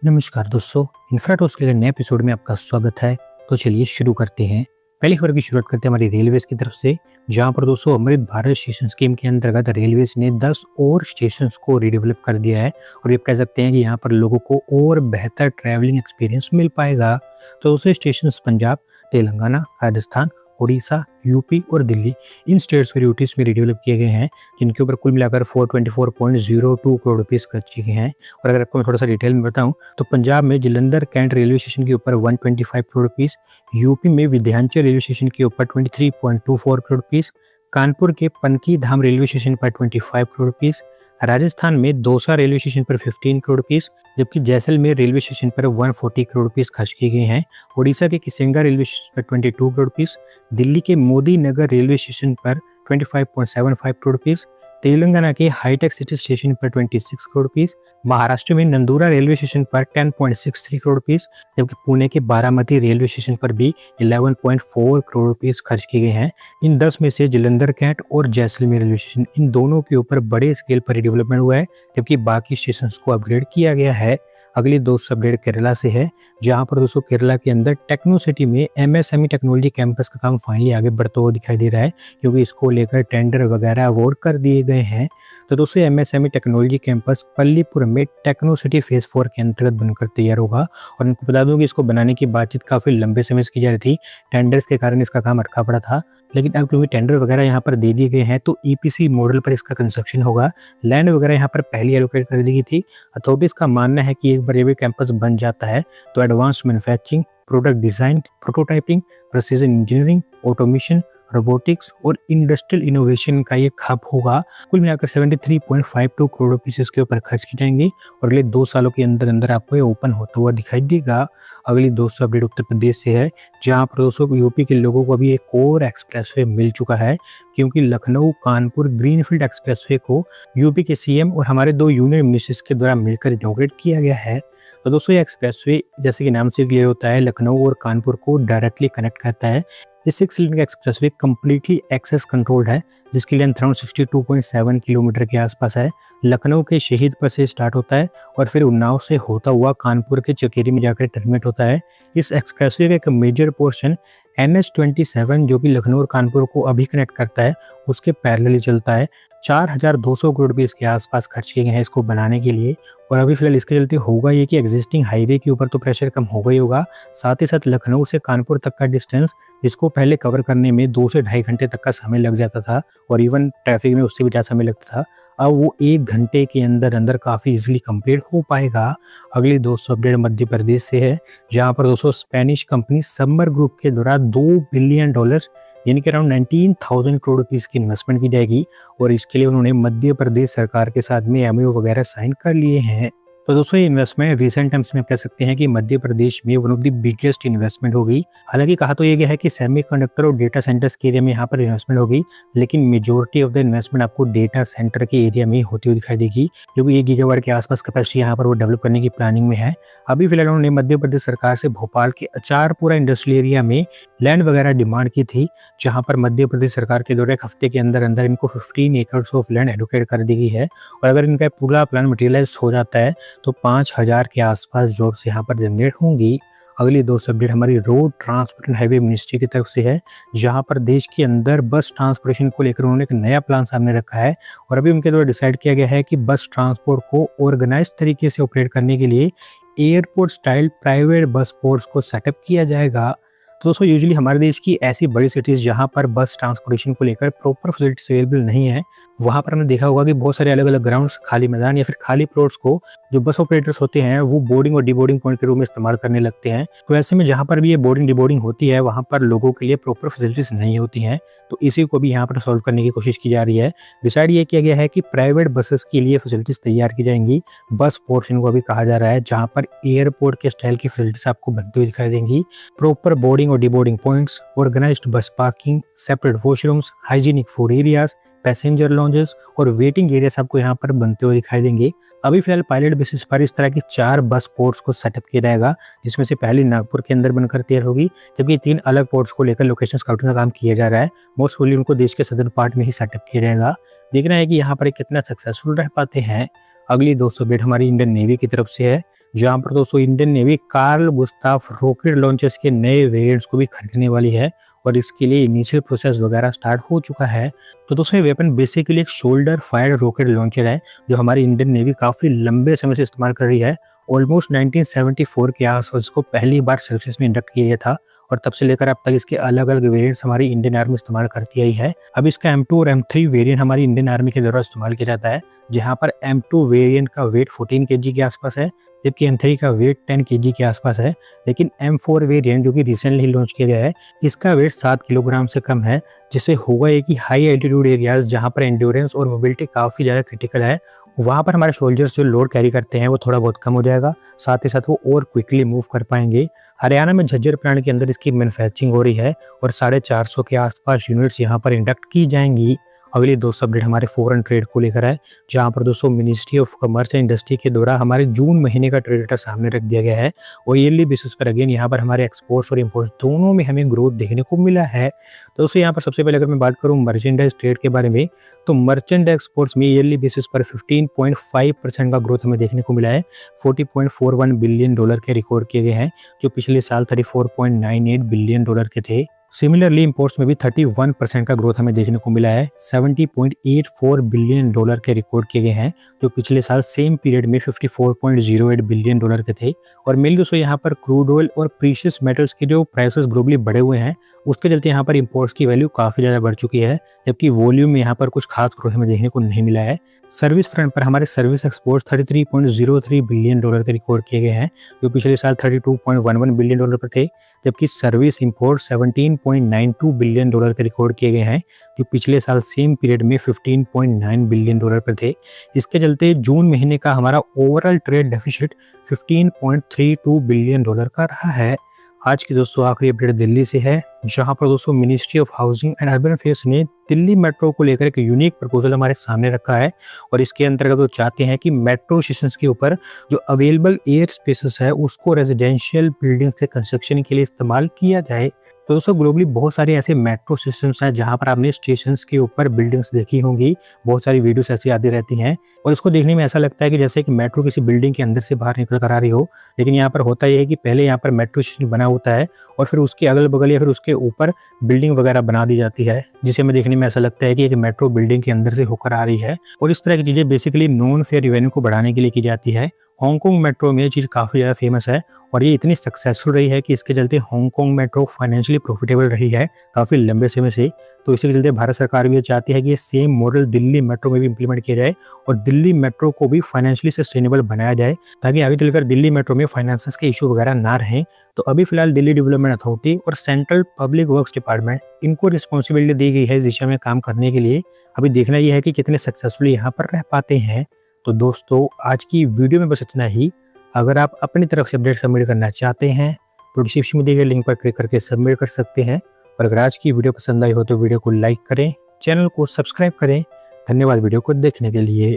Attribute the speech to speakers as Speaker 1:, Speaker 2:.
Speaker 1: नमस्कार दोस्तों, इन्फ्राटॉक्स के नए एपिसोड में आपका स्वागत है। तो चलिए शुरू करते हैं। पहली खबर की शुरुआत करते हैं हमारी रेलवेज की तरफ से, जहां पर दोस्तों अमृत भारत स्टेशन स्कीम के अंतर्गत रेलवेज ने 10 और स्टेशंस को रिडेवलप कर दिया है और ये कह सकते हैं कि यहाँ पर लोगों को और बेहतर ट्रैवलिंग एक्सपीरियंस मिल पाएगा। तो दूसरे स्टेशन पंजाब, तेलंगाना, राजस्थान, उड़ीसा, यूपी और दिल्ली, इन स्टेट्स और यूटीज में रिडेवलप किए गए हैं, जिनके ऊपर कुल मिलाकर 424.02 करोड़ रुपीस खर्च किए गए हैं। और अगर आपको मैं थोड़ा सा डिटेल में बताऊं तो पंजाब में जलंधर कैंट रेलवे स्टेशन के ऊपर 125 करोड़ रुपीस, यूपी में विंध्याचल रेलवे स्टेशन के ऊपर 23.24 करोड़ रुपीस, कानपुर के पनकी धाम रेलवे स्टेशन पर 25 करोड़ रुपीस, राजस्थान में दौसा रेलवे स्टेशन पर 15 करोड़ रुपीस, जबकि जैसलमेर रेलवे स्टेशन पर 140 करोड़ रुपीस खर्च किए गए हैं। उड़ीसा के किसिंगा रेलवे स्टेशन पर 22 करोड़ रुपीस, दिल्ली के मोदी नगर रेलवे स्टेशन पर 25.75 करोड़ रुपीस, तेलंगाना के हाईटेक सिटी स्टेशन पर 26 करोड़ रुपीस, महाराष्ट्र में नंदूरा रेलवे स्टेशन पर 10.63 करोड़ रुपीस, जबकि पुणे के बारामती रेलवे स्टेशन पर भी 11.4 करोड़ रुपीस खर्च किए गए हैं। इन 10 में से जलंधर कैंट और जैसलमेर रेलवे स्टेशन, इन दोनों के ऊपर बड़े स्केल पर रिडेवलपमेंट हुआ है, जबकि बाकी स्टेशन को अपग्रेड किया गया है। अगली दोस्त अपडेट केरला से है, जहां पर दोस्तों केरला के अंदर टेक्नो सिटी में एमएसएमई टेक्नोलॉजी कैंपस का काम फाइनली आगे बढ़ता हुआ दिखाई दे रहा है, क्योंकि इसको लेकर टेंडर वगैरह अवार्ड कर दिए गए हैं। तो दोस्तों एमएसएमई टेक्नोलॉजी कैंपस पल्लीपुर में टेक्नो सिटी फेज 4 के अंतर्गत बनकर तैयार होगा। और इनको बता दूं कि इसको बनाने की बातचीत काफी लंबे समय से की जा रही थी, टेंडर्स के कारण इसका काम अटका पड़ा था, लेकिन अब क्योंकि टेंडर वगैरह यहाँ पर दे दिए गए हैं तो ईपीसी मॉडल पर इसका कंस्ट्रक्शन होगा। लैंड वगैरह यहाँ पर पहले एलोकेट कर दी गई थी। अथॉरिटीज का मानना है कि एक बार ये कैंपस बन जाता है तो advance manufacturing, product design, prototyping, precision engineering, automation, robotics और इंडस्ट्रियल इनोवेशन का ये हब होगा। कुल मिलाकर 73.52 करोड़ रुपीस इसके ऊपर खर्च की जाएंगे और अगले 2 सालों के अंदर अंदर आपको ये ओपन होता हुआ दिखाई देगा। अगली 200 अपडेट उत्तर प्रदेश से है, जहां पर दोस्तों यूपी के लोगों को अभी एक और एक्सप्रेसवे मिल चुका है, क्योंकि लखनऊ कानपुर ग्रीनफील्ड एक्सप्रेसवे को यूपी के सीएम और हमारे 2 यूनियन मिनिस्टर्स के द्वारा मिलकर इनॉग्रेट किया गया है। तो दोस्तों ये एक्सप्रेसवे जैसे कि नाम से क्लियर होता है, लखनऊ और कानपुर को डायरेक्टली कनेक्ट करता है। ये 6 लेन का एक्सप्रेसवे कंप्लीटली एक्सेस कंट्रोल्ड है, जिसकी लेंथ अराउंड 62.7 किलोमीटर के आसपास है। लखनऊ के शहीदपुर से स्टार्ट होता है और फिर उन्नाव से होता हुआ कानपुर के चकेरी में जाकर टर्मिनेट होता है। इस एक्सप्रेसवे का एक मेजर पोर्शन NH27 जो कि लखनऊ और कानपुर को अभी कनेक्ट करता है, उसके पैरेलली चलता है। 4200 करोड़ रुपए इसके आसपास खर्च किए गए हैं इसको बनाने के लिए। और अभी फिलहाल इसके चलते होगा ये कि एग्जिस्टिंग हाईवे के ऊपर तो प्रेशर कम होगा ही होगा, साथ ही साथ लखनऊ से कानपुर तक का डिस्टेंस, जिसको पहले कवर करने में 2 से ढाई घंटे तक का समय लग जाता था और इवन ट्रैफिक में उससे भी ज़्यादा समय लगता था, अब वो 1 घंटे के अंदर अंदर काफ़ी इजीली कंप्लीट हो पाएगा। अगली 200 अपडेट मध्य प्रदेश से है, जहाँ पर दोस्तों स्पेनिश कंपनी समर ग्रुप के द्वारा $2 बिलियन यानी कि अराउंड 19,000 करोड़ रुपीस की इन्वेस्टमेंट की जाएगी और इसके लिए उन्होंने मध्य प्रदेश सरकार के साथ में एमओयू वगैरह साइन कर लिए हैं। तो दोस्तों ये इन्वेस्टमेंट रिसेंट टाइम्स में कह सकते हैं कि मध्य प्रदेश में one of the biggest investment होगी। हालांकि कहा तो ये गया है कि सेमीकंडक्टर और डेटा सेंटर्स के एरिया में यहाँ पर इन्वेस्टमेंट होगी, लेकिन मेजोरिटी ऑफ द इन्वेस्टमेंट आपको डेटा सेंटर के एरिया में होती हुई दिखाई देगी, क्योंकि 1 गीगावाट के आसपास कैपेसिटी यहाँ पर वो डेवलप करने की प्लानिंग में है। अभी फिलहाल उन्होंने मध्य प्रदेश सरकार से भोपाल के अचारपुरा इंडस्ट्रियल एरिया में लैंड वगैरह डिमांड की थी, जहां पर मध्य प्रदेश सरकार के द्वारा 1 हफ्ते के अंदर अंदर इनको 15 एकड़ ऑफ लैंड एलोकेट कर दी गई है। और अगर इनका पूरा प्लान मटेरियलाइज हो जाता है तो 5000 के आसपास जॉब्स यहाँ पर जनरेट होंगी। अगली 2 अपडेट हमारी road transport and highway ministry की तरफ से है, जहां पर देश के अंदर बस ट्रांसपोर्टेशन को लेकर उन्होंने एक नया प्लान सामने रखा है और अभी उनके द्वारा डिसाइड किया गया है कि बस ट्रांसपोर्ट को ऑर्गेनाइज तरीके से ऑपरेट करने के लिए airport style private bus ports को सेटअप किया जाएगा। तो दोस्तों यूजुअली हमारे देश की ऐसी बड़ी सिटीज़ जहां पर बस ट्रांसपोर्टेशन को लेकर प्रॉपर फैसिलिटीज अवेलेबल नहीं है, वहां पर हमने देखा होगा कि बहुत सारे अलग अलग ग्राउंड्स, खाली मैदान या फिर खाली प्लॉट्स को जो बस ऑपरेटर्स होते हैं वो बोर्डिंग और डीबोर्डिंग पॉइंट के रूप में इस्तेमाल करने लगते हैं। तो ऐसे में जहां पर भी ये बोर्डिंग डीबोर्डिंग होती है वहां पर लोगों के लिए प्रॉपर फैसिलिटीज नहीं होती हैं, तो इसी को भी यहाँ पर सॉल्व करने की कोशिश की जा रही है। डिसाइड ये किया गया है कि प्राइवेट बसेस के लिए फैसिलिटीज तैयार की जाएंगी, बस पोर्ट्स इनको अभी कहा जा रहा है, जहाँ पर एयरपोर्ट के स्टाइल की फैसिलिटीज आपको बनती हुई दिखाई देंगी। प्रॉपर बोर्डिंग और deboarding points, organised bus parking, separate washrooms, hygienic food areas, passenger lounges और वेटिंग एरियाज आपको यहाँ पर बनते हुए दिखाई देंगे। अभी फिलहाल पायलट बेसिस पर इस तरह की 4 बस पोर्ट्स को सेटअप किया जाएगा, जिसमें से पहली नागपुर के अंदर बनकर तैयार होगी, जबकि 3 अलग पोर्ट्स को लेकर लोकेशन स्काउटिंग का काम किया जा रहा है। मोस्ट प्रोबेबली उनको देश के सदर्न पार्ट में ही सेटअप किया जाएगा। देखना है कि यहाँ पर कितना सक्सेसफुल रह पाते हैं। अगली 200 अपडेट हमारी इंडियन नेवी की तरफ से है, जहां पर दोस्तों Indian navy Carl Gustaf rocket launchers के नए वेरिएंट्स को भी खरीदने वाली है और इसके लिए इनिशियल प्रोसेस वगैरह स्टार्ट हो चुका है। तो दोस्तों ये वेपन बेसिकली एक शोल्डर फायर रॉकेट लॉन्चर है जो हमारी इंडियन नेवी काफ़ी लंबे समय से इस्तेमाल कर रही है। ऑलमोस्ट 1974 के आसपास इसको पहली बार सर्विसेज में इंडक्ट किया गया था और तब से लेकर अब तक इसके अलग अलग वेरिएंट्स हमारी इंडियन आर्मी इस्तेमाल करती आई है। अब इसका M2 और M3 वेरिएंट हमारी इंडियन आर्मी के द्वारा इस्तेमाल किया जाता है, जहां पर M2 वेरिएंट का वेट 14 kg के आसपास है, जबकि M3 का वेट 10 kg के आसपास है। लेकिन M4 वेरिएंट जो कि रिसेंटली लॉन्च किया गया है, इसका वेट 7 किलोग्राम से कम है, जिससे होगा ये कि हाई एल्टीट्यूड एरियाज जहां पर एंड्योरेंस और मोबिलिटी काफ़ी ज़्यादा क्रिटिकल है, वहाँ पर हमारे सोल्जर्स जो लोड कैरी करते हैं वो थोड़ा बहुत कम हो जाएगा, साथ ही साथ वो और क्विकली मूव कर पाएंगे। हरियाणा में झज्जर प्लांट के अंदर इसकी मैन्युफैक्चरिंग हो रही है और 450 के आसपास यूनिट्स यहाँ पर इंडक्ट की जाएंगी। अगली दोस्तों अपडेट हमारे फॉरेन ट्रेड को लेकर है, जहां पर दोस्तों ministry of commerce and industry के द्वारा हमारे जून महीने का ट्रेड डेटा सामने रख दिया गया है और ईयरली बेसिस पर अगेन यहाँ पर हमारे एक्सपोर्ट्स और इंपोर्ट्स दोनों में हमें ग्रोथ देखने को मिला है। तो दोस्तों यहाँ पर सबसे पहले अगर मैं बात करूँ मर्चेंडाइज ट्रेड के बारे में, तो मर्चेंट एक्सपोर्ट्स में ईयरली बेसिस पर 15.5% का ग्रोथ हमें देखने को मिला है। $40.41 बिलियन के रिकॉर्ड किए गए हैं, जो पिछले साल $34.98 बिलियन के थे। सिमिलरली इंपोर्ट्स में भी 31% का ग्रोथ हमें देखने को मिला है। $70.84 बिलियन के रिकॉर्ड किए गए हैं, जो पिछले साल सेम पीरियड में $54.08 बिलियन के थे। और मेनली दोस्तों यहाँ पर क्रूड ऑयल और प्रीशियस मेटल्स के जो प्राइसेस ग्लोबली बढ़े हुए हैं, उसके चलते यहाँ पर इंपोर्ट्स की वैल्यू काफ़ी ज़्यादा बढ़ चुकी है, जबकि वॉल्यूम में यहाँ पर कुछ खास ग्रोथ हमें देखने को नहीं मिला है। सर्विस फ्रंट पर हमारे सर्विस एक्सपोर्ट्स $33.03 बिलियन के रिकॉर्ड किए गए हैं, जो पिछले साल $32.11 बिलियन पर थे, जबकि सर्विस इंपोर्ट $17.92 बिलियन के रिकॉर्ड किए गए हैं, जो पिछले साल सेम पीरियड में $15.9 बिलियन पर थे। इसके चलते जून महीने का हमारा ओवरऑल ट्रेड डेफिसिट $15.32 बिलियन का रहा है। आज की दोस्तों आखिरी अपडेट दिल्ली से है, जहां पर दोस्तों ministry of housing and urban affairs ने दिल्ली मेट्रो को लेकर एक यूनिक प्रपोजल हमारे सामने रखा है और इसके अंतर्गत वो चाहते हैं कि मेट्रो स्टेशंस के ऊपर जो अवेलेबल एयर स्पेसेस है उसको रेजिडेंशियल बिल्डिंग्स के कंस्ट्रक्शन के लिए इस्तेमाल किया जाए। तो दोस्तों ग्लोबली बहुत सारे ऐसे मेट्रो सिस्टम्स हैं जहां पर आपने स्टेशंस के ऊपर बिल्डिंग्स देखी होंगी, बहुत सारी वीडियोस ऐसी आती रहती हैं और इसको देखने में ऐसा लगता है कि जैसे कि मेट्रो किसी बिल्डिंग के अंदर से बाहर निकल कर आ रही हो। लेकिन यहाँ पर होता यह है कि पहले यहाँ पर मेट्रो स्टेशन बना होता है और फिर उसके अगल बगल या फिर उसके ऊपर बिल्डिंग वगैरह बना दी जाती है, जिसे हमें देखने में ऐसा लगता है कि एक मेट्रो बिल्डिंग के अंदर से होकर आ रही है। और इस तरह की चीजें बेसिकली नॉन फेयर रेवेन्यू को बढ़ाने के लिए की जाती है। हांगकांग मेट्रो में ये चीज़ काफ़ी ज़्यादा फेमस है और ये इतनी सक्सेसफुल रही है कि इसके चलते हांगकांग मेट्रो फाइनेंशियली प्रॉफिटेबल रही है काफ़ी लंबे समय से। तो इसी के चलते भारत सरकार भी ये चाहती है कि ये सेम मॉडल दिल्ली मेट्रो में भी इम्प्लीमेंट किया जाए और दिल्ली मेट्रो को भी फाइनेंशियली सस्टेनेबल बनाया जाए, ताकि आगे चलकर दिल्ली मेट्रो में फाइनेंसेस के इशू वगैरह ना रहें। तो अभी फिलहाल दिल्ली डेवलपमेंट अथॉरिटी और सेंट्रल पब्लिक वर्क्स डिपार्टमेंट, इनको रिस्पॉन्सिबिलिटी दी गई है इस दिशा में काम करने के लिए। अभी देखना यह है कि कितने सक्सेसफुली यहाँ पर रह पाते हैं। तो दोस्तों आज की वीडियो में बस इतना ही। अगर आप अपनी तरफ से अपडेट सबमिट करना चाहते हैं तो डिस्क्रिप्शन में दिए गए लिंक पर क्लिक करके सबमिट कर सकते हैं। और अगर आज की वीडियो पसंद आई हो तो वीडियो को लाइक करें, चैनल को सब्सक्राइब करें। धन्यवाद वीडियो को देखने के लिए।